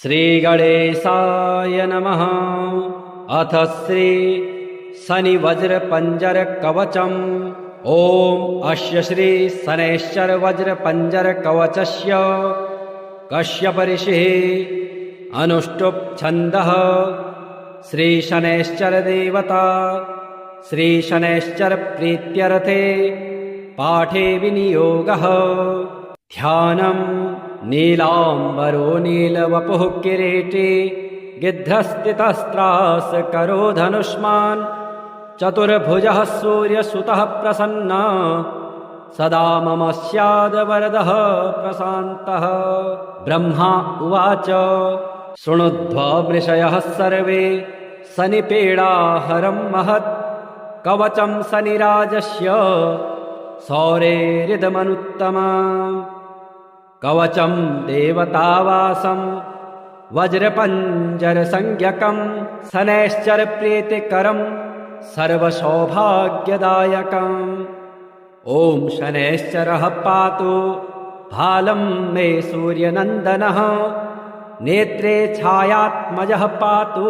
श्रीगणेशाय नमः। अथ श्री शनिवज्रपञ्जरकवचम्। ॐ अस्य श्री शनैश्चरवज्रपञ्जरकवचस्य कश्यप ऋषिः अनुष्टुप् छन्दः। श्रीशनैश्चरदेवता श्रीशनैश्चरप्रीत्यर्थे पाठे विनियोगः। ध्यानम् नीलाम्बरो नीलवपुः किरीटी गिध्रस्थितस्त्रास करो धनुष्मान् चतुर्भुजः सूर्यसुतः प्रसन्ना सदा मम स्याद्वरदः प्रशान्तः। ब्रह्मा उवाच शृणुध्वमृषयः सर्वे शनिपीडाहरं महत् कवचं शनिराजस्य सौरेरिदमनुत्तमम्। कवचं देवतावासं वज्रपञ्जरसंज्ञकं शनैश्चरप्रीतिकरं सर्वसौभाग्यदायकम्। ॐ शनैश्चरः पातु भालं मे सूर्यनन्दनः नेत्रे छायात्मजः पातु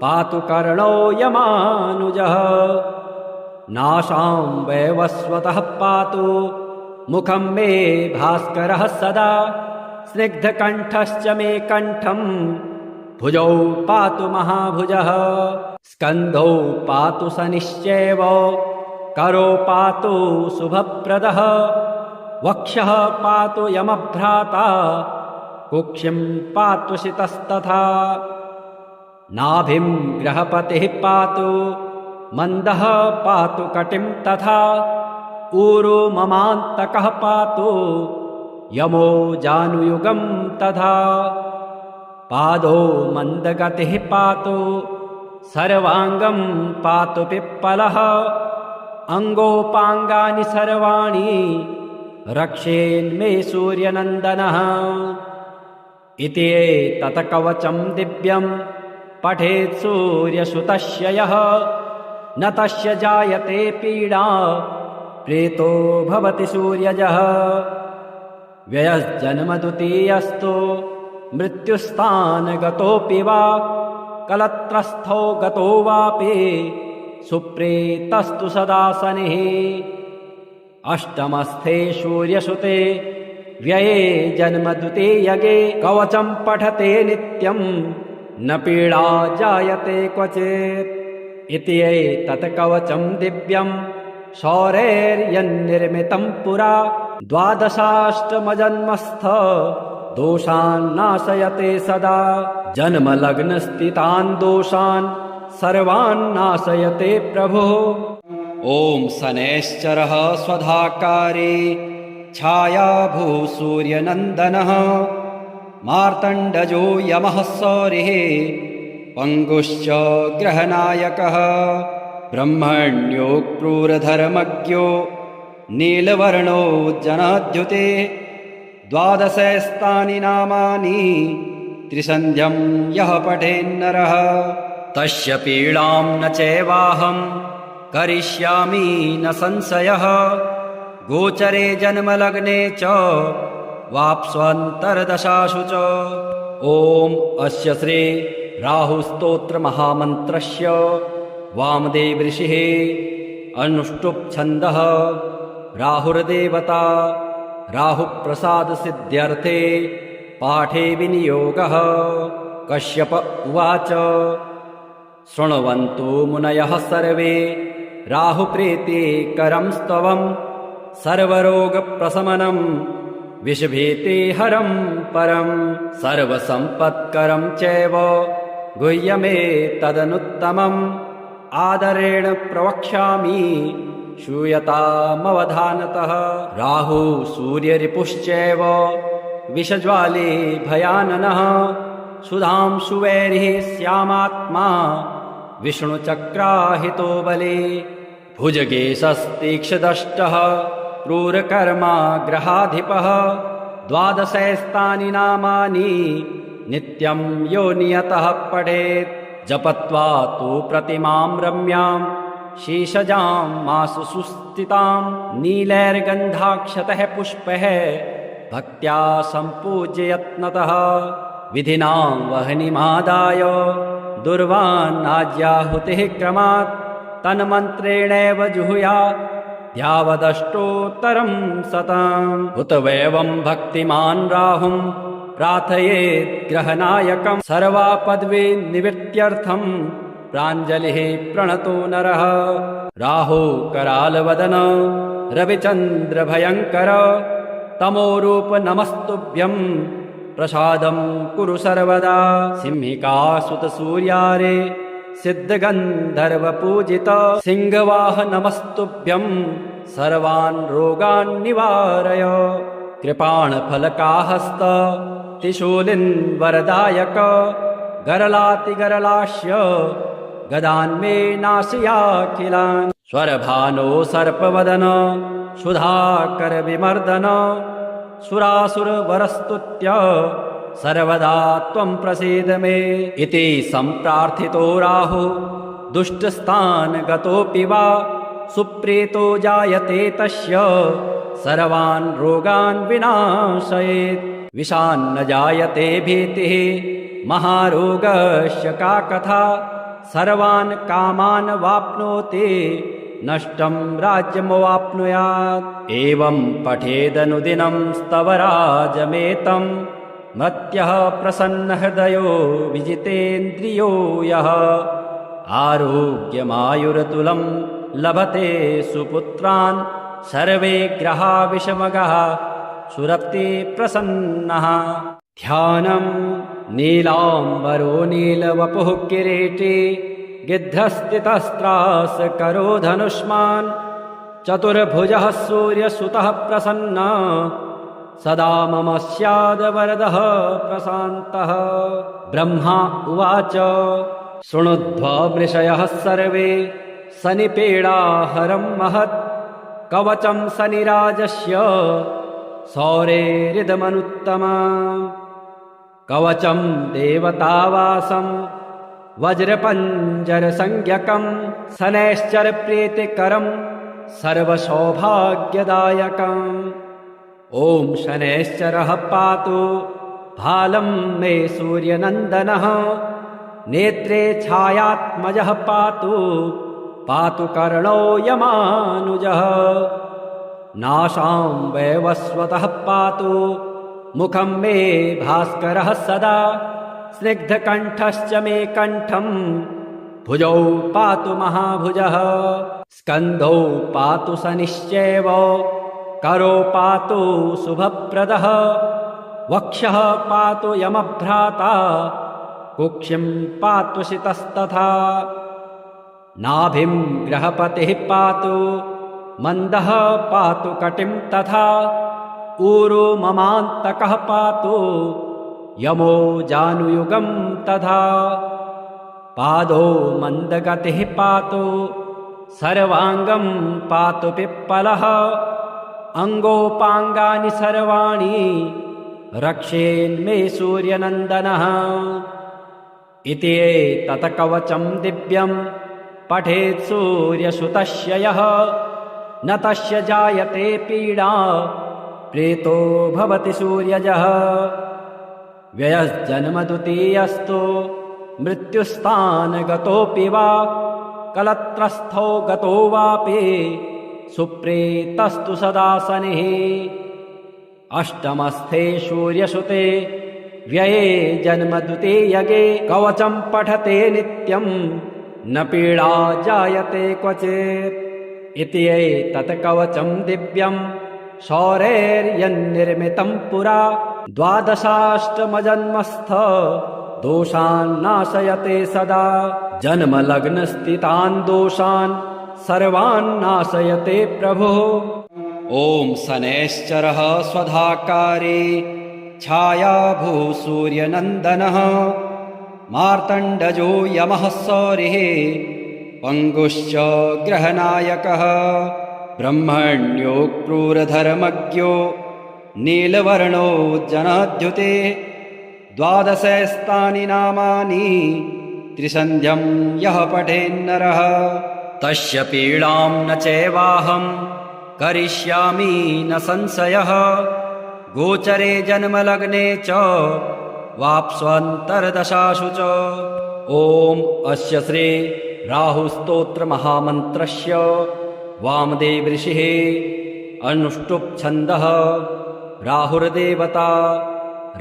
पातु कर्णो यमानुजः। नासां वैवस्वतः पातु मुखं मे भास्करः सदा स्निग्धकण्ठश्च मे कण्ठं भुजौ पातु महाभुजः। स्कन्धौ पातु शनिश्चैव करो पातु शुभप्रदः वक्षः पातु यमभ्राता कुक्षिं पातु शितस्तथा। नाभिं ग्रहपतिः पातु मन्दः पातु कटिं तथा ऊरो ममान्तकः पातु यमो जानुयुगं तथा। पादो मन्दगतिः पातु सर्वाङ्गं पातु पिप्पलः अङ्गोपाङ्गानि सर्वाणि रक्षेन्मे सूर्यनन्दनः। इति एतत् कवचं दिव्यं पठेत् सूर्यसुतस्य यः न तस्य जायते पीडा प्रीतो भवति सूर्यजः। व्ययश्जन्मद्वितीयस्तु मृत्युस्थानगतोऽपि वा कलत्रस्थो गतो वापि सुप्रीतस्तु सदा शनिः। अष्टमस्थे सूर्यसुते व्यये जन्मद्वितीयगे कवचं पठते नित्यं न पीडा जायते क्वचित्। इति एतत् कवचं दिव्यं शौरैर्यन्निर्मितं पुरा द्वादशाष्टमजन्मस्थ दोषान् नाशयते सदा। जन्मलग्नस्थितान् दोषान् सर्वान् नाशयते प्रभुः। ॐ शनैश्चरः स्वधाकारे छायाभूः सूर्यनन्दनः मार्तण्डजो यमः सौरिः पङ्गुश्च ग्रहनायकः। ब्रह्मण्यो क्रूरधर्मज्ञो नीलवर्णो जनाद्युते द्वादशस्तानि नामानि त्रिसन्ध्यं यः पठेन्नरः तस्य पीडां न चैवाहं करिष्यामि न संशयः। गोचरे जन्मलग्ने च वाप्स्वन्तर्दशासु च। ॐ अस्य श्री राहुस्तोत्रमहामन्त्रस्य वामदेव ऋषिः अनुष्टुप् छन्दः। राहुर्देवता राहुप्रसादसिद्ध्यर्थे पाठे विनियोगः। कश्यप उवाच शृण्वन्तु मुनयः सर्वे राहुप्रीतिकरं स्तवं सर्वरोगप्रशमनं विषभीतिहरं परं सर्वसम्पत्करं चैव गुह्यमेतदनुत्तमम्। आदरेण प्रवक्ष्यामि श्रूयतामवधानतः। राहु सूर्यरिपुश्चैव विषज्वाले भयाननः सुधांशुवैरिः श्यामात्मा विष्णुचक्राहितो बले। भुजगेशस्तीक्ष्णदष्टः क्रूरकर्मा ग्रहाधिपः द्वादशैस्तानि नामानि नित्यं यो नियतः पठेत्। जपत्वा तु प्रतिमां रम्यां शीशजां मासु सुस्थितां नीलैर्गन्धाक्षतः पुष्पैः भक्त्या सम्पूज्य यत्नतः विधिना वह्निमादाय दुर्वान्नाज्याहुतिः क्रमात् तन्मन्त्रेणैव जुहुयात् यावदष्टोत्तरं शतम् उत वैवं भक्तिमान् राहुं प्रार्थयेत् ग्रहनायकं सर्वापद्वी निवृत्त्यर्थं प्राञ्जलिः प्रणतो नरः राहु करालवदन रविचन्द्र भयङ्कर तमोरूप नमस्तुभ्यं प्रसादं कुरु सर्वदा सिंहिकासुत सूर्यारे सिद्धगन्धर्वपूजित सिंहवाह नमस्तुभ्यं सर्वान् रोगान् निवारय कृपाणफलकाहस्त त्रिशूलिन् वरदायक गरलातिगरलास्य गदान्मे नाशयाखिलान् स्वरभानो सर्पवदन सुधाकर विमर्दन सुरासुरवरस्तुत्य सर्वदा त्वं प्रसीद मे इति सम्प्रार्थितो राहु दुष्टस्थानगतोऽपि वा सुप्रीतो जायते तस्य सर्वान् रोगान् विनाशयेत् विषान्न जायते भीतिः महारोगस्य का कथा सर्वान् कामान् वाप्नोति नष्टं राज्यमवाप्नुयात् एवं पठेदनुदिनं स्तवराजमेतं मत्यः प्रसन्नहृदयो विजितेन्द्रियो यः आरोग्यमायुरतुलं लभते सुपुत्रान् सर्वे ग्रहा विषमगः सुरप्ति प्रसन्नः ध्यानं नीलाम्बरो नीलवपुः किरीटी गिद्धस्थितस्त्रास करो धनुष्मान् चतुर्भुजः सूर्यसुतः प्रसन्नः सदा मम स्यादवरदः प्रशान्तः ब्रह्मा उवाच शृणुध्वमृषयः सर्वे शनिपीडाहरं महत् कवचं शनिराजस्य सौरेरिदमनुत्तमम् कवचं देवतावासं वज्रपञ्जरसंज्ञकं शनैश्चरप्रीतिकरं सर्वसौभाग्यदायकम् ॐ शनैश्चरः पातु भालं मे सूर्यनन्दनः नेत्रे छायात्मजः पातु पातु कर्णो यमानुजः नासां वैवस्वतः पातु मुखं मे भास्करः सदा स्निग्धकण्ठश्च मे कण्ठं भुजौ पातु महाभुजः स्कन्धौ पातु शनिश्चैव करो पातु शुभप्रदः वक्षः पातु यमभ्राता कुक्षिं पातु शितस्तथा नाभिं ग्रहपतिः पातु मन्दः पातु कटिं तथा ऊरो ममान्तकः पातु यमो जानुयुगं तथा पादो मन्दगतिः पातु सर्वाङ्गं पातु पिप्पलः अङ्गोपाङ्गानि सर्वाणि रक्षेन्मे सूर्यनन्दनः इति एतत् कवचं दिव्यं पठेत् सूर्यसुतस्य यः न तस्य जायते पीडा प्रीतो भवति सूर्यजः व्ययस्जन्मद्वितीयस्तु मृत्युस्थानगतोऽपि वा कलत्रस्थो गतो वापि सुप्रीतस्तु सदा शनिः अष्टमस्थे सूर्यसुते व्यये जन्मद्वितीयगे कवचं पठते नित्यं न पीडा जायते क्वचित् इति एतत् कवचं दिव्यं सौरैर्यन्निर्मितं पुरा द्वादशाष्टमजन्मस्थ दोषान् नाशयते सदा जन्मलग्नस्थितान् दोषान् सर्वान् नाशयते प्रभुः ॐ शनैश्चरः स्वधाकारी छायाभूसूर्यनन्दनः मार्तण्डजो यमः सौरिः पङ्गुश्च ग्रहनायकः ब्रह्मण्यो क्रूरधर्मज्ञो नीलवर्णो जनाद्युते द्वादशस्तानि नामानि त्रिसन्ध्यं यः पठेन्नरः तस्य पीडां न चैवाहं करिष्यामि न संशयः गोचरे जन्मलग्ने च वाप्स्वन्तर्दशासु च। ॐ अस्य श्री राहुस्तोत्रमहामन्त्रस्य वामदेव ऋषिः अनुष्टुप् छन्दः राहुर्देवता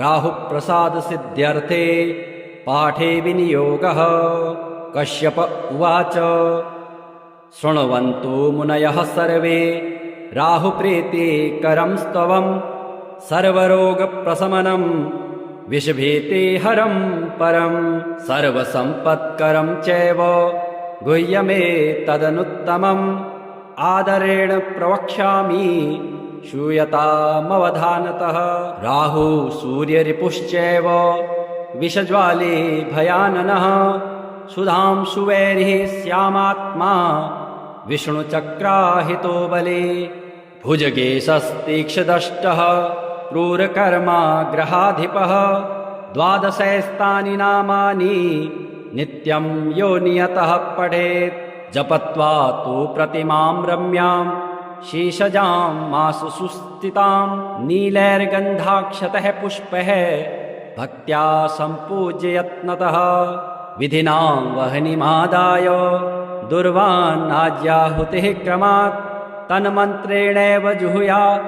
राहुप्रसादसिद्ध्यर्थे पाठे विनियोगः। कश्यप उवाच शृण्वन्तु मुनयः सर्वे राहुप्रीतिकरं स्तवं सर्वरोगप्रशमनं विषभीतिहरं परं सर्वसम्पत्करं चैव गुह्यमेतदनुत्तमम् आदरेण प्रवक्ष्यामि श्रूयतामवधानतः। राहु सूर्यरिपुश्चैव विषज्वाले भयाननः सुधांशुवैरिः श्यामात्मा विष्णुचक्राहितो बले भुजगेशस्तीक्ष्णदष्टः क्रूरकर्मा ग्रहाधिपः द्वादशैस्तानि नामानि नित्यं यो नियतः पठेत्। जपत्वा तु प्रतिमां रम्यां शीशजां मासु सुस्थितां नीलैर्गन्धाक्षतः पुष्पैः भक्त्या सम्पूज्य यत्नतः विधिना वह्निमादाय दुर्वान्नाज्याहुतिः क्रमात् तन्मन्त्रेणैव जुहुयात्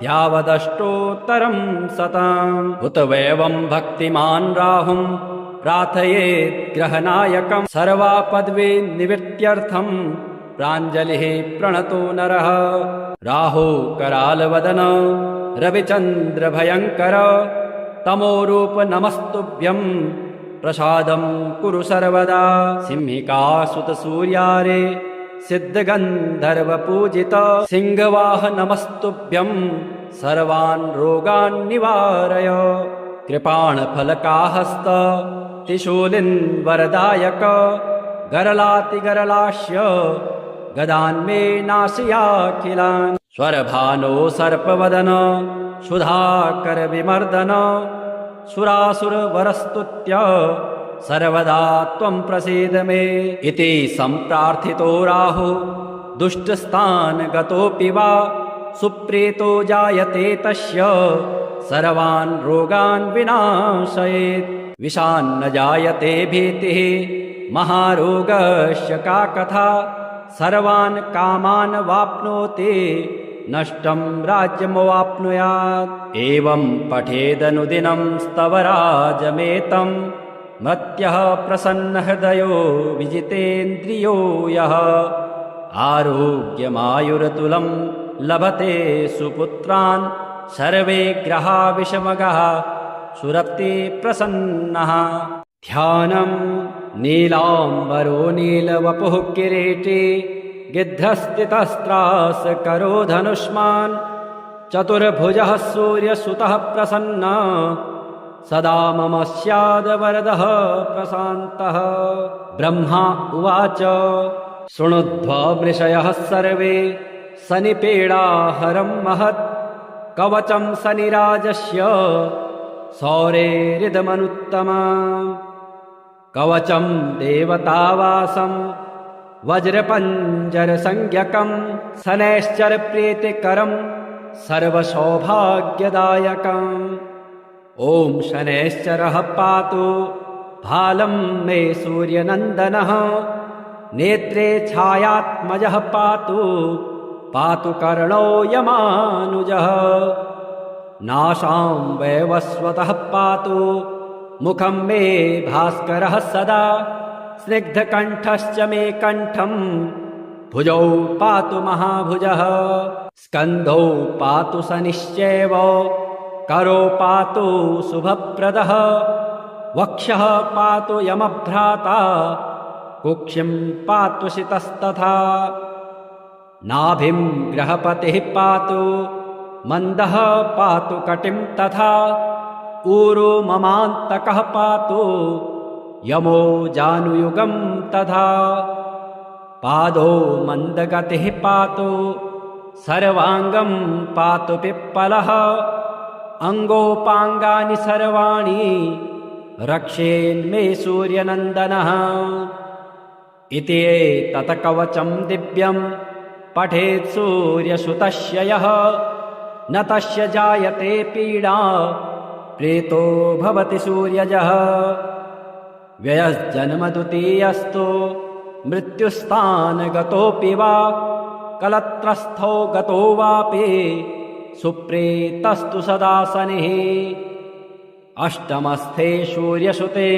यावदष्टोत्तरं शतम्। उत वैवं भक्तिमान् राहुं प्रार्थयेत् ग्रहनायकं सर्वापद्वे निवृत्त्यर्थं प्राञ्जलिः प्रणतो नरः। राहु करालवदन रविचन्द्र भयङ्कर तमोरूप नमस्तुभ्यं प्रसादं कुरु सर्वदा। सिंहिकासुत सूर्यारे सिद्धगन्धर्वपूजित सिंहवाह नमस्तुभ्यं सर्वान् रोगान् निवारय। कृपाणफलकाहस्त त्रिशूलिन् वरदायक गरलातिगरलास्य गदान्मे नाशयाखिलान्। स्वरभानो सर्पवदन सुधाकर विमर्दन सुरासुरवरस्तुत्य सर्वदा त्वं प्रसीद मे इति सम्प्रार्थितो राहु दुष्टस्थान् गतोऽपि वा सुप्रीतो जायते तस्य सर्वान् रोगान् विनाशयेत्। विषान्न जायते भीतिः महारोगस्य का कथा सर्वान् कामान् वाप्नोति नष्टं राज्यमवाप्नुयात्। एवं पठेदनुदिनं स्तवराजमेतं मत्यः प्रसन्नहृदयो विजितेन्द्रियो यः आरोग्यमायुरतुलं लभते सुपुत्रान् सर्वे ग्रहा विषमगः सुरप्ति प्रसन्नः। ध्यानं नीलाम्बरो नीलवपुः किरीटी गिद्धस्थितस्त्रास करो धनुष्मान् चतुर्भुजः सूर्यसुतः प्रसन्न सदा मम स्याद वरदः प्रशान्तः। ब्रह्मा उवाच शृणुध्वा मृषयः सर्वे शनिपीडाहरं महत् कवचं शनिराजस्य सौरेरिदमनुत्तमम्। कवचं देवतावासं वज्रपञ्जरसंज्ञकं शनैश्चरप्रीतिकरं सर्वसौभाग्यदायकम्। ॐ शनैश्चरः पातु भालं मे सूर्यनन्दनः नेत्रे छायात्मजः पातु पातु कर्णो यमानुजः। नासां वैवस्वतः पातु मुखं मे भास्करः सदा स्निग्धकण्ठश्च मे कण्ठं भुजौ पातु महाभुजः। स्कन्धौ पातु शनिश्चैव करो पातु शुभप्रदः वक्षः पातु यमभ्राता कुक्षिं पातु शितस्तथा। नाभिं ग्रहपतिः पातु मन्दः पातु कटिं तथा ऊरो ममान्तकः पातु यमो जानुयुगं तथा। पादो मन्दगतिः पातु सर्वाङ्गं पातु पिप्पलः अङ्गोपाङ्गानि सर्वाणि रक्षेन्मे सूर्यनन्दनः। इति एतत् कवचं दिव्यं पठेत् सूर्यसुतस्य यः न तस्य जायते पीडा प्रेतो भवति सूर्यजः व्ययश्जन्म द्वितीयस्तु मृत्युस्थानगतोऽपि वा कलत्रस्थो गतो वापि सुप्रेतस्तु सदा शनिः अष्टमस्थे सूर्यसुते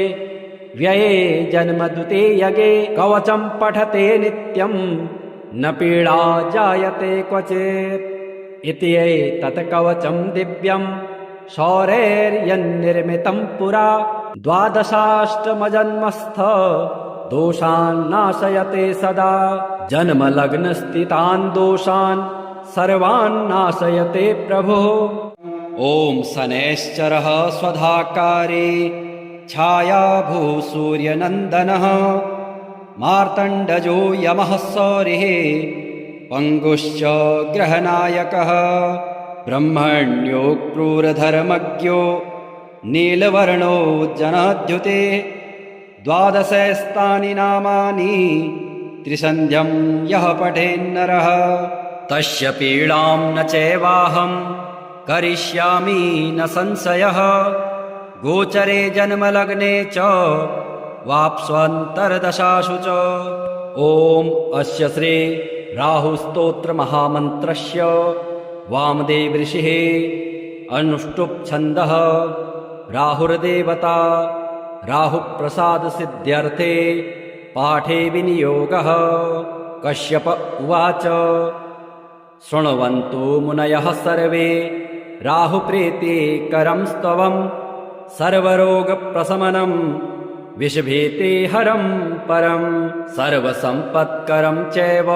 व्यये जन्म द्वितीयगे कवचं पठते नित्यं न पीडा जायते क्वचित् इति एतत् कवचं दिव्यं शौरैर्यन्निर्मितं पुरा द्वादशाष्टमजन्मस्थ दोषान् नाशयते सदा जन्मलग्नस्थितान् दोषान् सर्वान् नाशयते प्रभुः। ॐ शनैश्चरः स्वधाकारे छायाभूः सूर्यनन्दनः मार्तण्डजो यमः सौरिः पङ्गुश्च ग्रहनायकः ब्रह्मण्यो क्रूरधर्मज्ञो नीलवर्णो जनाद्युते द्वादशस्तानि नामानि त्रिसन्ध्यं यः पठेन्नरः तस्य पीडां न चैवाहं करिष्यामि न संशयः गोचरे जन्मलग्ने च वाप्स्वन्तर्दशासु च। ॐ अस्य श्री राहुस्तोत्रमहामन्त्रस्य वामदेव ऋषिः अनुष्टुप् छन्दः राहुर्देवता राहुप्रसादसिद्ध्यर्थे पाठे विनियोगः। कश्यप उवाच शृण्वन्तु मुनयः सर्वे राहुप्रीतिकरं स्तवं सर्वरोगप्रशमनं विषभीतिहरं परं सर्वसम्पत्करं चैव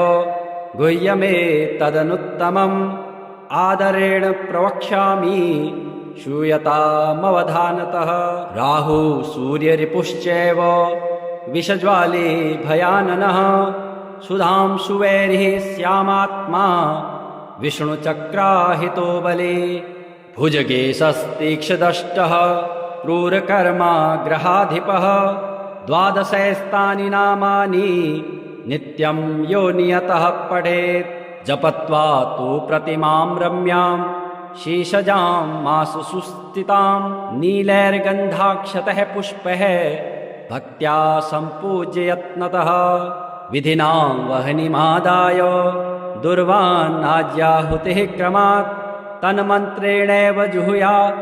गुह्यमेतदनुत्तमम् आदरेण प्रवक्ष्यामि श्रूयतामवधानतः। राहु सूर्यरिपुश्चैव विषज्वाले भयाननः सुधांशुवैरिः श्यामात्मा विष्णुचक्राहितो बले भुजगेशस्तीक्ष्णदष्टः क्रूरकर्मा ग्रहाधिपः द्वादशैस्तानि नामानि नित्यं यो नियतः पठेत् जपत्वा तु प्रतिमां रम्यां शीशजां मासु सुस्थितां नीलैर्गन्धाक्षतः पुष्पैः भक्त्या सम्पूज्य यत्नतः विधिना वह्निमादाय दुर्वान्नाज्याहुतिः क्रमात् तन्मन्त्रेणैव जुहुयात्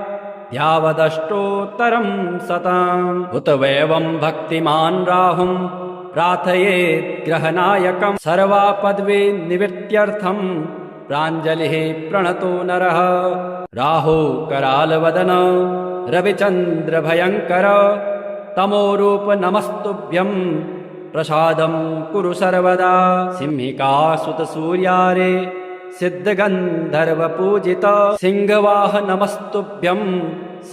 यावदष्टोत्तरं शतम् उत वैवं भक्तिमान् राहुं प्रार्थयेत् ग्रहनायकं सर्वापद्वी निवृत्त्यर्थं प्राञ्जलिः प्रणतो नरः। राहु करालवदन रविचन्द्रभयङ्कर तमोरूप नमस्तुभ्यं प्रसादं कुरु सर्वदा। सिंहिकासुत सूर्यारे सिद्धगन्धर्वपूजित सिंहवाह नमस्तुभ्यं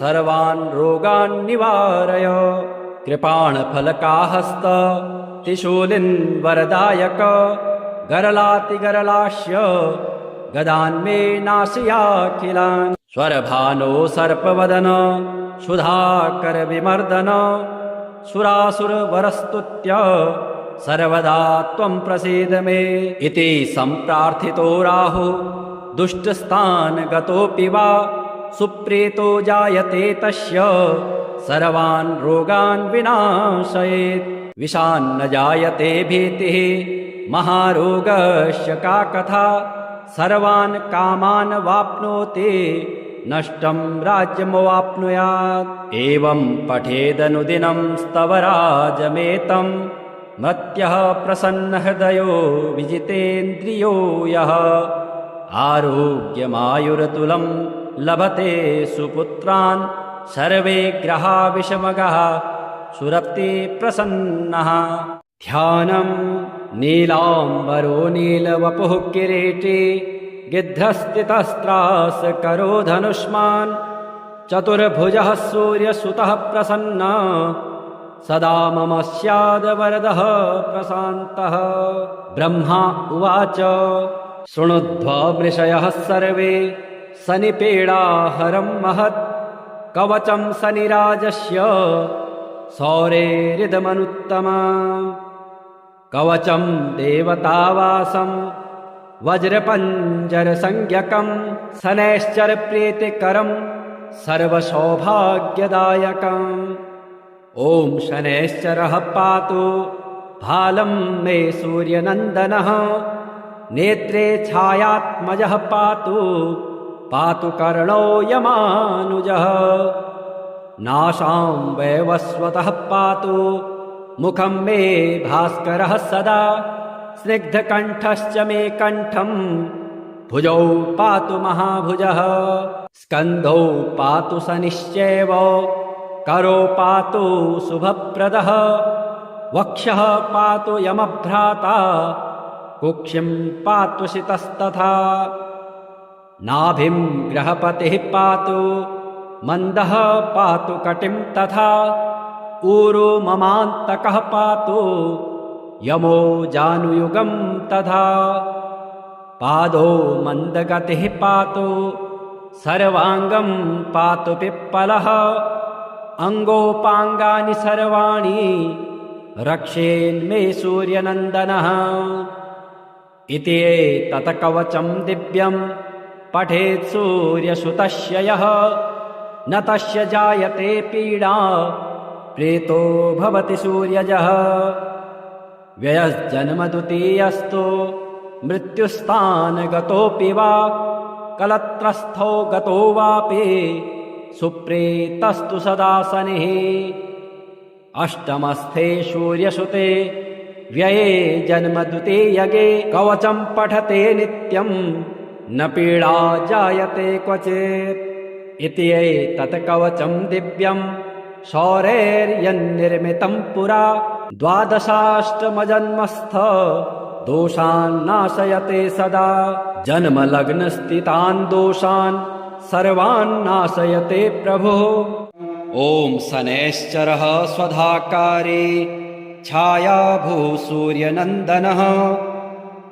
सर्वान् रोगान् निवारय। कृपाणफलकाहस्त त्रिशूलिन् वरदायक गरलातिगरलास्य गदान्मे नाशयाखिलान् स्वरभानो सर्पवदन सुधाकर विमर्दन सुरासुरवरस्तुत्य सर्वदा त्वं प्रसीद मे इति सम्प्रार्थितो राहु दुष्टस्थानगतोऽपि वा सुप्रीतो जायते तस्य सर्वान् रोगान् विनाशयेत्। विषान्न जायते भीतिः महारोगस्य का कथा सर्वान् कामान् वाप्नोति नष्टं राज्यमवाप्नुयात्। एवं पठेदनुदिनं स्तवराजमेतं मत्यः प्रसन्नहृदयो विजितेन्द्रियो यः आरोग्यमायुरतुलं लभते सुपुत्रान् सर्वे ग्रहा विषमगः सुरप्ति प्रसन्नः। ध्यानं नीलाम्बरो नीलवपुः किरीटी गिद्धस्थितस्त्रास करो धनुष्मान् चतुर्भुजः सूर्यसुतः प्रसन्न सदा मम स्यादवरदः प्रशान्तः। ब्रह्मा उवाच शृणुध्वा मृषयः सर्वे शनिपीडाहरं महत् कवचं शनिराजस्य सौरेरिदमनुत्तमा कवचं देवतावासं वज्रपञ्जरसंज्ञकं शनैश्चरप्रीतिकरं सर्वसौभाग्यदायकम्। ॐ शनैश्चरः पातु भालं मे सूर्यनन्दनः। नेत्रे छायात्मजः पातु पातु कर्णो यमानुजः। नासां वैवस्वतः पातु मुखं मे भास्करः सदा। स्निग्धकण्ठश्च मे कण्ठं भुजौ पातु महाभुजः। स्कन्धौ पातु शनिश्चैव करो पातु शुभप्रदः। वक्षः पातु यमभ्राता कुक्षिं पातु शितस्तथा। नाभिं ग्रहपतिः पातु मन्दः पातु कटिं तथा। ऊरो ममान्तकः पातु यमो जानुयुगं तथा। पादो मन्दगतिः पातु सर्वाङ्गं पातु पिप्पलः। अङ्गोपाङ्गानि सर्वाणि रक्षेन्मे सूर्यनन्दनः। इति एतत् कवचं दिव्यं पठेत् सूर्यसुतस्य यः। न तस्य जायते पीडा प्रीतो भवति सूर्यजः। व्ययश्जन्मद्वितीयस्तु मृत्युस्थानगतोऽपि वा। कलत्रस्थो गतो वापि सुप्रीतस्तु सदा शनिः। अष्टमस्थे सूर्यसुते व्यये जन्मद्वितीयगे। कवचं पठते नित्यं न पीडा जायते क्वचित्। इति एतत् कवचं दिव्यं शौरैर्यन्निर्मितं पुरा। द्वादशाष्टमजन्मस्थ दोषान् नाशयते सदा। जन्मलग्नस्थितान् दोषान् सर्वान् नाशयते प्रभुः। ॐ शनैश्चरः स्वधाकारे छायाभूः सूर्यनन्दनः।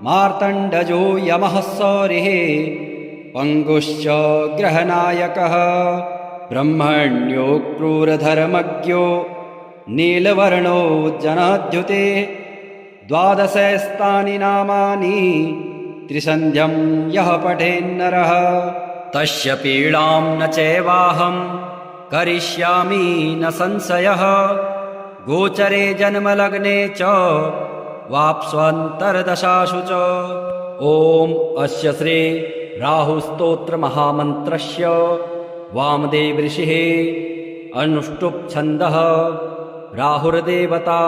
मार्तण्डजो यमः सौरिः पङ्गुश्च ग्रहनायकः। ब्रह्मण्यो क्रूरधर्मज्ञो नीलवर्णो जनाद्युते। द्वादशस्तानि नामानि त्रिसन्ध्यं यः पठेन्नरः। तस्य पीडां न चैवाहं करिष्यामि न संशयः। गोचरे जन्मलग्ने च वाप्स्वन्तर्दशासु च। ॐ अस्य श्री राहुस्तोत्रमहामन्त्रस्य वामदेव ऋषिः अनुष्टुप् छन्दः। राहुर्देवता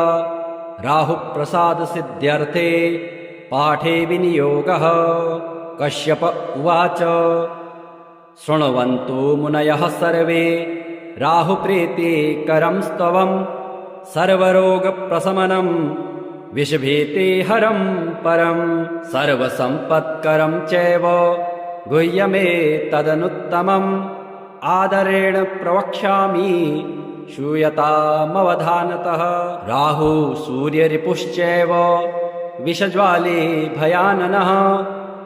राहुप्रसादसिद्ध्यर्थे पाठे विनियोगः। कश्यप उवाच शृण्वन्तु मुनयः सर्वे राहुप्रीतिकरं स्तवं। सर्वरोगप्रशमनं विषभीतिहरं परं। सर्वसम्पत्करं चैव गुह्यमेतदनुत्तमम्। आदरेण प्रवक्ष्यामि श्रूयतामवधानतः। राहु सूर्यरिपुश्चैव विषज्वाले भयाननः।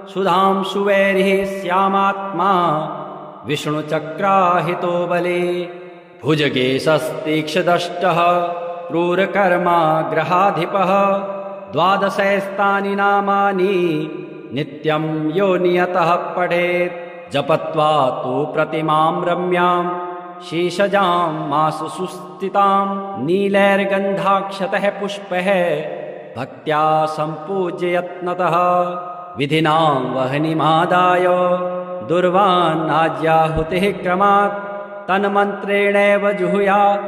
सुधांशुवैरिः श्यामात्मा विष्णुचक्राहितो बले। भुजगेशस्तीक्ष्णदष्टः क्रूरकर्मा ग्रहाधिपः। द्वादशैस्तानि नामानि नित्यं यो नियतः पठेत्। जपत्वा तु प्रतिमां रम्यां शीशजां मासु सुस्थितां। नीलैर्गन्धाक्षतः पुष्पैः भक्त्या सम्पूज्य यत्नतः। विधिना वह्निमादाय दुर्वान्नाज्याहुतिः क्रमात्। तन्मन्त्रेणैव जुहुयात्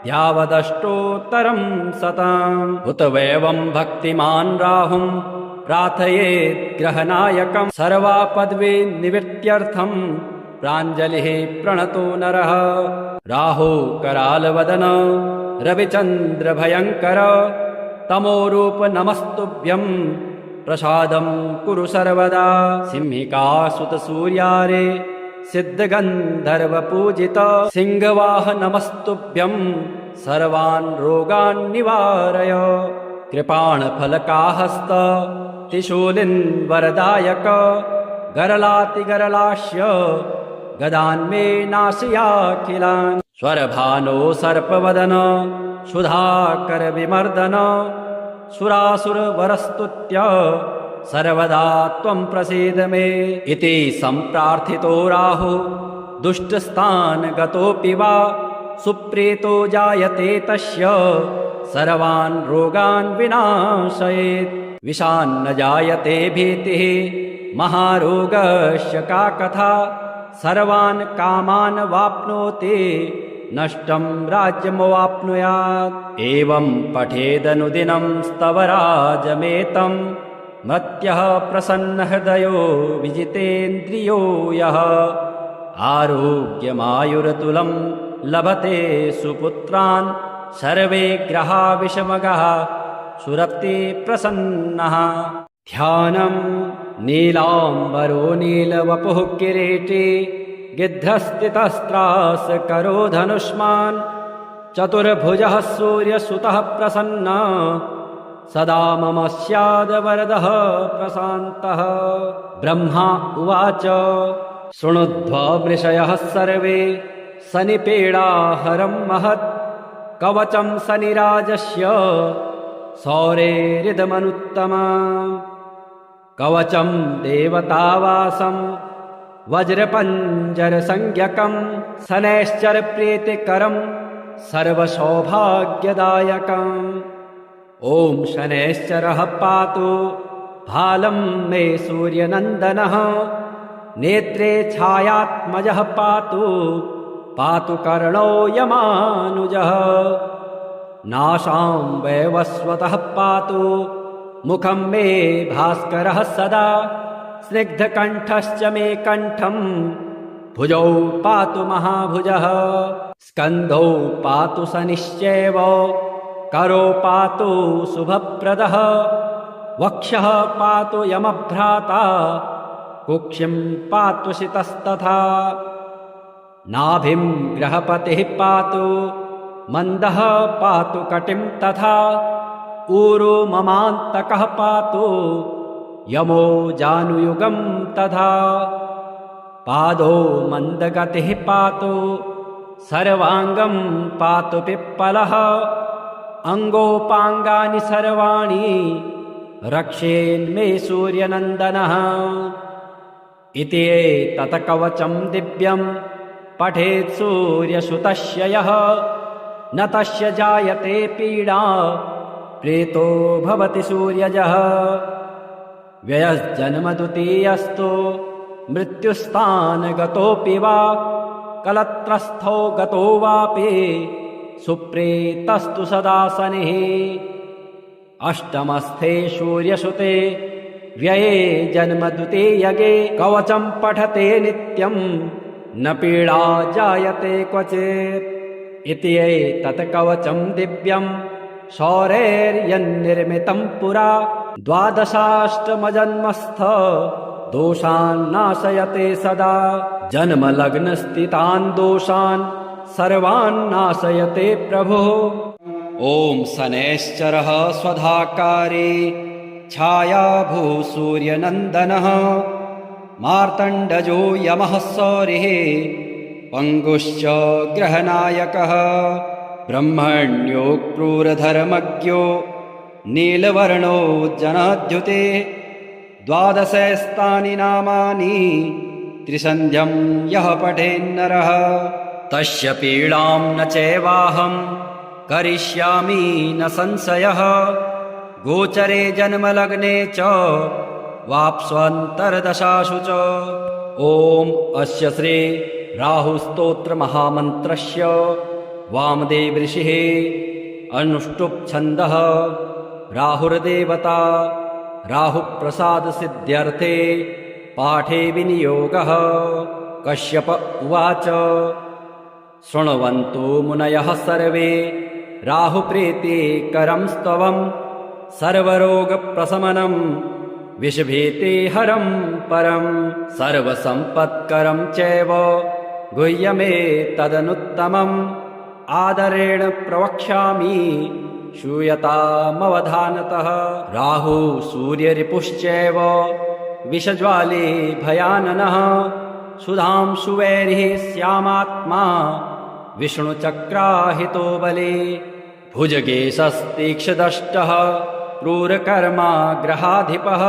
यावदष्टोत्तरं शतम्। उत वैवं भक्तिमान् राहुं प्रार्थयेत् ग्रहनायकम्। सर्वापद्वी निवृत्त्यर्थं प्राञ्जलिः प्रणतो नरः। राहु करालवदन रविचन्द्रभयङ्कर। तमोरूप नमस्तुभ्यं प्रसादं कुरु सर्वदा। सिंहिकासुतसूर्यारे सिद्धगन्धर्वपूजित। सिंहवाह नमस्तुभ्यं सर्वान् रोगान् निवारय। कृपाणफलकाहस्त त्रिशूलिन् वरदायक। गरलातिगरलास्य गदान्मे नाशयाखिलान्। स्वरभानो सर्पवदन सुधाकर विमर्दन। सुरासुरवरस्तुत्य सर्वदा त्वं प्रसीद मे। इति सम्प्रार्थितो राहु दुष्टस्थान गतोऽपि वा सुप्रीतो जायते तस्य सर्वान् रोगान् विनाशयेत्। विषान्न जायते भीतिः महारोगस्य का कथा सर्वान् कामान् वाप्नोति नष्टं राज्यमवाप्नुयात्। एवं पठेदनुदिनं स्तवराजमेतं मत्यः प्रसन्नहृदयो विजितेन्द्रियो यः आरोग्यमायुरतुलं लभते सुपुत्रान् सर्वे ग्रहा विषमगः सुरप्ति प्रसन्नः। ध्यानं नीलाम्बरो नीलवपुः किरीटी गिद्धस्थितस्त्रास करो धनुष्मान् चतुर्भुजः सूर्यसुतः प्रसन्नः सदा मम स्यादवरदः प्रशान्तः। ब्रह्मा उवाच शृणुध्वमृषयः सर्वे शनिपीडाहरं महत् कवचं शनिराजस्य सौरेरिदमनुत्तमम्। कवचं देवतावासं वज्रपञ्जरसंज्ञकं शनैश्चरप्रीतिकरं सर्वसौभाग्यदायकम्। ॐ शनैश्चरः पातु भालं मे सूर्यनन्दनः नेत्रे छायात्मजः पातु पातु कर्णो यमानुजः। नासां वैवस्वतः पातु मुखं मे भास्करः सदा स्निग्धकण्ठश्च मे कण्ठं भुजौ पातु महाभुजः। स्कन्धौ पातु शनिश्चैव करो पातु शुभप्रदः वक्षः पातु यमभ्राता कुक्षिं पातु शितस्तथा। नाभिं ग्रहपतिः पातु मन्दः पातु कटिं तथा ऊरो ममान्तकः पातु यमो जानुयुगं तथा। पादो मन्दगतिः पातु सर्वाङ्गं पातु पिप्पलः अङ्गोपाङ्गानि सर्वाणि रक्षेन्मे सूर्यनन्दनः। इति एतत् कवचं दिव्यं पठेत् सूर्यसुतस्य यः न तस्य जायते पीडा प्रीतो भवति सूर्यजः। व्ययस्जन्मद्वितीयस्तु मृत्युस्थानगतोऽपि वा कलत्रस्थो गतो वापि सुप्रीतस्तु सदा शनिः। अष्टमस्थे सूर्यसुते व्यये जन्मद्वितीयगे कवचं पठते नित्यं न पीडा जायते क्वचित्। इति एतत् कवचं दिव्यं सौरैर्यन्निर्मितं पुरा द्वादशाष्टमजन्मस्थ दोषान् नाशयते सदा। जन्मलग्नस्थितान् दोषान् सर्वान् नाशयते प्रभुः। ॐ शनैश्चरः स्वधाकारी छायाभूसूर्यनन्दनः मार्तण्डजो यमः सौरिः पङ्गुश्च ग्रहनायकः ब्रह्मण्यो क्रूरधर्मज्ञो नीलवर्णो जनाद्युते। द्वादशस्तानि नामानि त्रिसन्ध्यं यः पठेन्नरः तस्य पीडां न चैवाहं करिष्यामि न संशयः। गोचरे जन्मलग्ने च वाप्स्वन्तर्दशासु च। ॐ अस्य श्री राहुस्तोत्रमहामन्त्रस्य वामदेव ऋषिः अनुष्टुप् छन्दः राहुर्देवता राहुप्रसादसिद्ध्यर्थे पाठे विनियोगः। कश्यप उवाच शृण्वन्तु मुनयः सर्वे राहुप्रीतिकरं स्तवं सर्वरोगप्रशमनं विषभीतिहरं परं सर्वसम्पत्करं चैव गुह्यमेतदनुत्तमम् आदरेण प्रवक्ष्यामि श्रूयतामवधानतः। राहु सूर्यरिपुश्चैव विषज्वाले भयाननः सुधांशुवैरिः श्यामात्मा विष्णुचक्राहितो बले। भुजगेशस्तीक्ष्णदष्टः क्रूरकर्मा ग्रहाधिपः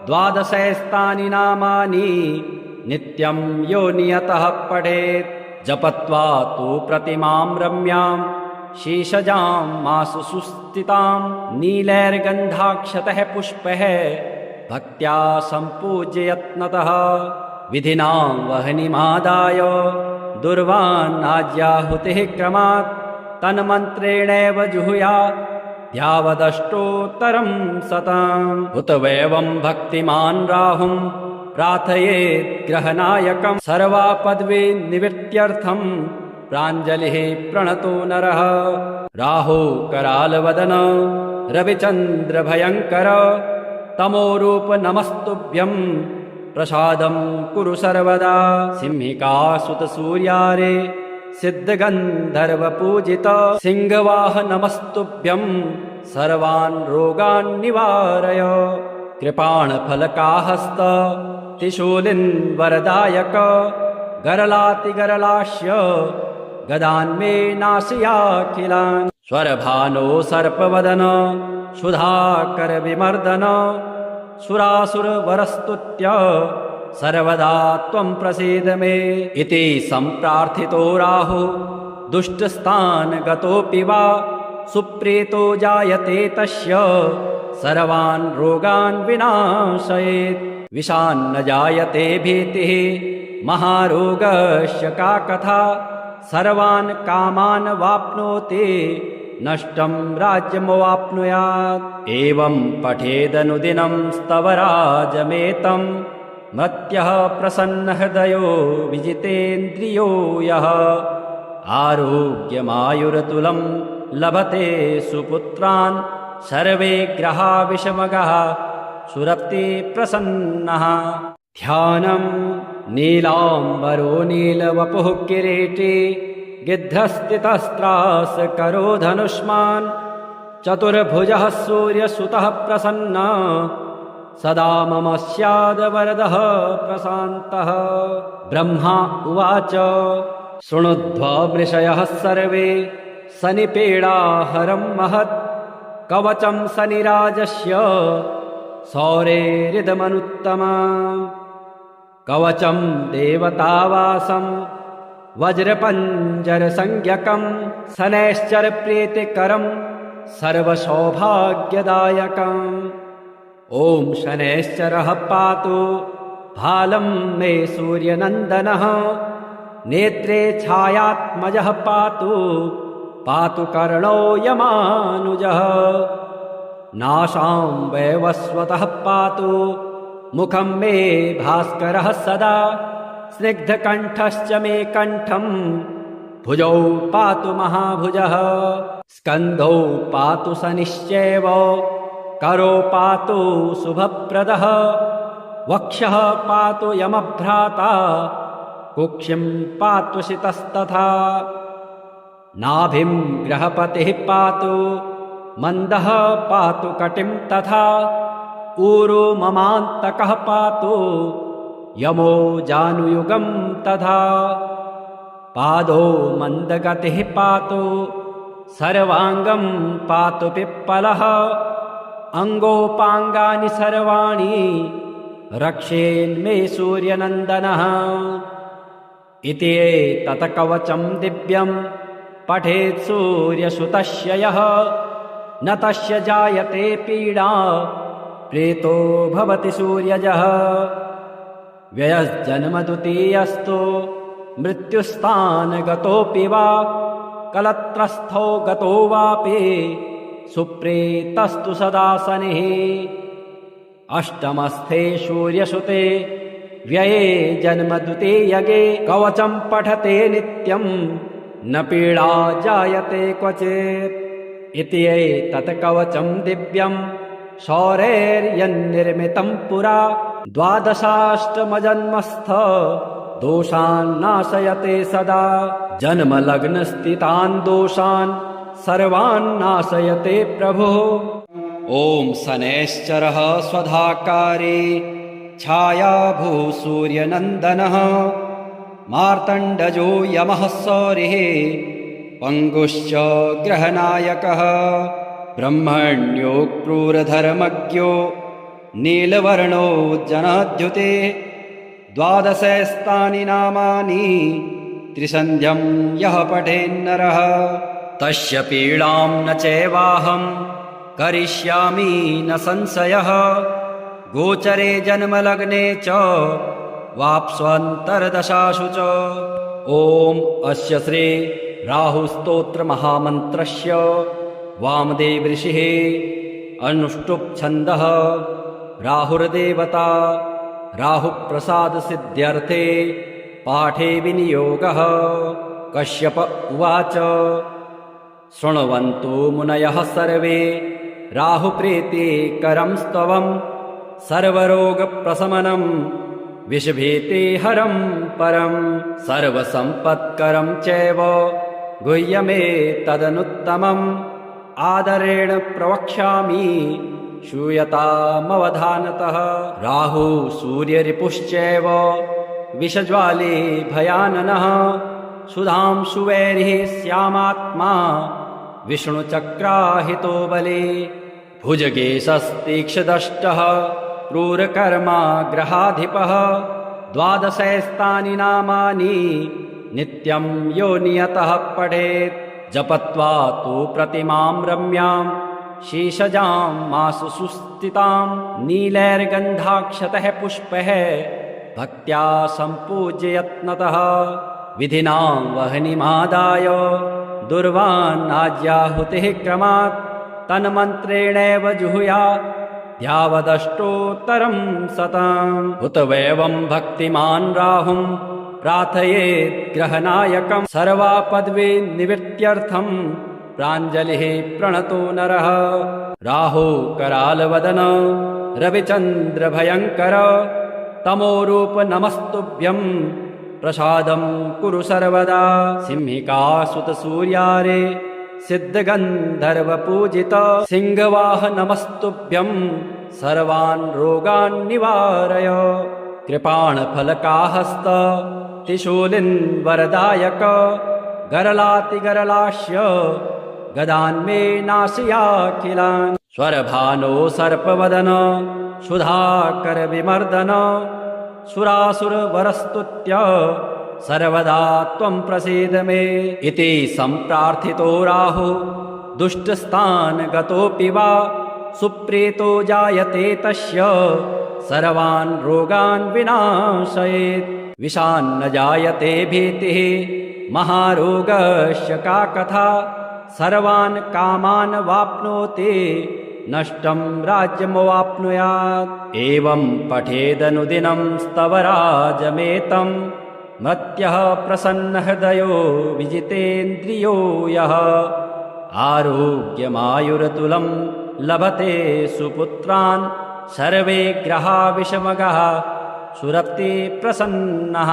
द्वादशैस्तानि नामानि नित्यं यो नियतः पठेत् जपत्वा तु प्रतिमां रम्यां शीशजां मासु सुस्थितां नीलैर्गन्धाक्षतः पुष्पैः भक्त्या सम्पूज्य यत्नतः विधिना वह्निमादाय दुर्वान्नाज्याहुतिः क्रमात् तन्मन्त्रेणैव जुहुयात् यावदष्टोत्तरं शतम् उत वैवं भक्तिमान् राहुं प्रार्थयेत् ग्रहनायकं सर्वापद्वी निवृत्त्यर्थं प्राञ्जलिः प्रणतो नरः राहु करालवदन रविचन्द्र भयङ्कर तमोरूप नमस्तुभ्यं प्रसादं कुरु सर्वदा सिंहिकासुत सूर्यारे सिद्धगन्धर्व पूजित सिंहवाह नमस्तुभ्यं सर्वान् रोगान् निवारय कृपाणफलकाहस्त त्रिशूलिन् वरदायक गरलातिगरलाश्य गदान्मे नाशयाखिलान् स्वरभानो सर्पवदन सुधाकर विमर्दन सुरासुरवरस्तुत्य सर्वदा त्वं प्रसीद मे इति सम्प्रार्थितो राहु दुष्टस्थान् गतोऽपि वा सुप्रीतो जायते तस्य सर्वान् रोगान् विनाशयेत् विषान्न जायते भीतिः महारोगस्य का कथा सर्वान् कामान् वाप्नोति नष्टं राज्यमवाप्नुयात् एवं पठेदनुदिनं स्तवराजमेतं मत्यः प्रसन्नहृदयो विजितेन्द्रियो यः आरोग्यमायुरतुलं लभते सुपुत्रान् सर्वे ग्रहा विषमगः सुरप्ति प्रसन्नः ध्यानं नीलाम्बरो नीलवपुः किरीटी गिद्धस्थितस्त्रास करो धनुष्मान् चतुर्भुजः सूर्यसुतः प्रसन्न सदा मम स्याद वरदः प्रशान्तः ब्रह्मा उवाच शृणुध्वा मृषयः सर्वे शनिपीडाहरं महत् कवचं शनिराजस्य सौरेरिदमनुत्तमम् कवचं देवतावासं वज्रपञ्जरसंज्ञकं शनैश्चरप्रीतिकरं सर्वसौभाग्यदायकम् ॐ शनैश्चरः पातु भालं मे सूर्यनन्दनः नेत्रे छायात्मजः पातु पातु कर्णो यमानुजः नासां वैवस्वतः पातु मुखं मे भास्करः सदा स्निग्धकण्ठश्च मे कण्ठं भुजौ पातु महाभुजः स्कन्धौ पातु शनिश्चैव करो पातु शुभप्रदः वक्षः पातु यमभ्राता कुक्षिं पातु शितस्तथा नाभिं ग्रहपतिः पातु मन्दः पातु कटिं तथा ऊरो ममान्तकः पातु यमो जानुयुगं तथा पादो मन्दगतिः पातु सर्वाङ्गं पातु पिप्पलः अङ्गोपाङ्गानि सर्वाणि रक्षेन्मे सूर्यनन्दनः इति एतत् कवचं दिव्यं पठेत् सूर्यसुतस्य यः न तस्य जायते पीडा प्रीतो भवति सूर्यजः व्ययस्जन्मद्वितीयस्तु मृत्युस्थानगतोऽपि वा कलत्रस्थो गतो वापि सुप्रीतस्तु सदा शनिः अष्टमस्थे सूर्यसुते व्यये जन्मद्वितीयगे कवचं पठते नित्यं न पीडा जायते क्वचित् इति एतत् कवचं दिव्यं शौरैर्यन्निर्मितं पुरा द्वादशाष्टमजन्मस्थ दोषान् नाशयते सदा जन्मलग्नस्थितान् दोषान् सर्वान् नाशयते प्रभुः ॐ शनैश्चरः स्वधाकारी छायाभूः सूर्यनन्दनः मार्तण्डजो यमः सौरिः पङ्गुश्च ग्रहनायकः ब्रह्मण्यो क्रूरधर्मज्ञो नीलवर्णो जनाद्युते द्वादशैस्तानि नामानि त्रिसन्ध्यं यः पठेन्नरः तस्य पीडां न चैवाहं करिष्यामि न संशयः गोचरे जन्मलग्ने च वाप्स्वन्तर्दशासु च ॐ अस्य श्री राहुस्तोत्रमहामन्त्रस्य वामदेव ऋषिः अनुष्टुप् छन्दः राहुर्देवता राहुप्रसादसिद्ध्यर्थे पाठे विनियोगः कश्यप उवाच शृण्वन्तु मुनयः सर्वे राहुप्रीतिकरं स्तवं सर्वरोगप्रशमनं विषभीतिहरं परं सर्वसम्पत्करं चैव गुह्यमेतदनुत्तमम् आदरेण प्रवक्ष्यामि श्रूयतामवधानतः राहु सूर्यरिपुश्चैव विषज्वाले भयाननः सुधांशुवैरिः श्यामात्मा विष्णुचक्राहितो बले भुजगेशस्तीक्ष्णदष्टः क्रूरकर्मा ग्रहाधिपः द्वादशैस्तानि नामानि नित्यं यो नियतः पठेत् जपत्वा तु प्रतिमां रम्यां शीशजां मासु सुस्थितां नीलैर्गन्धाक्षतः पुष्पैः भक्त्या सम्पूज्य यत्नतः विधिना वह्निमादाय दुर्वान्नाज्याहुतिः क्रमात् तन्मन्त्रेणैव जुहुयात् ध्यावदष्टोत्तरं शतम् उत वैवं भक्तिमान् राहुं प्रार्थयेत् ग्रहनायकं सर्वापद्वी निवृत्त्यर्थं प्राञ्जलिः प्रणतो नरः राहु करालवदन रविचन्द्रभयङ्कर तमोरूप नमस्तुभ्यं प्रसादं कुरु सर्वदा सिंहिकासुत सूर्यारे सिद्धगन्धर्वपूजित सिंहवाह नमस्तुभ्यं सर्वान् रोगान् निवारय कृपाणफलकाहस्त त्रिशूलिन् वरदायक गरलातिगरलास्य गदान्मे नाशयाखिलान् स्वरभानो सर्पवदन सुधाकर विमर्दन सुरासुरवरस्तुत्य सर्वदा त्वं प्रसीद मे इति सम्प्रार्थितो राहु दुष्टस्थानगतोऽपि वा सुप्रीतो जायते तस्य सर्वान् रोगान् विनाशयेत् विषान्न जायते भीतिः महारोगस्य का कथा सर्वान् कामान् वाप्नोति नष्टं राज्यमवाप्नुयात् एवं पठेदनुदिनं स्तवराजमेतं मत्यः प्रसन्नहृदयो विजितेन्द्रियो यः आरोग्यमायुरतुलं लभते सुपुत्रान् सर्वे ग्रहा विषमगः सुरप्ति प्रसन्नः।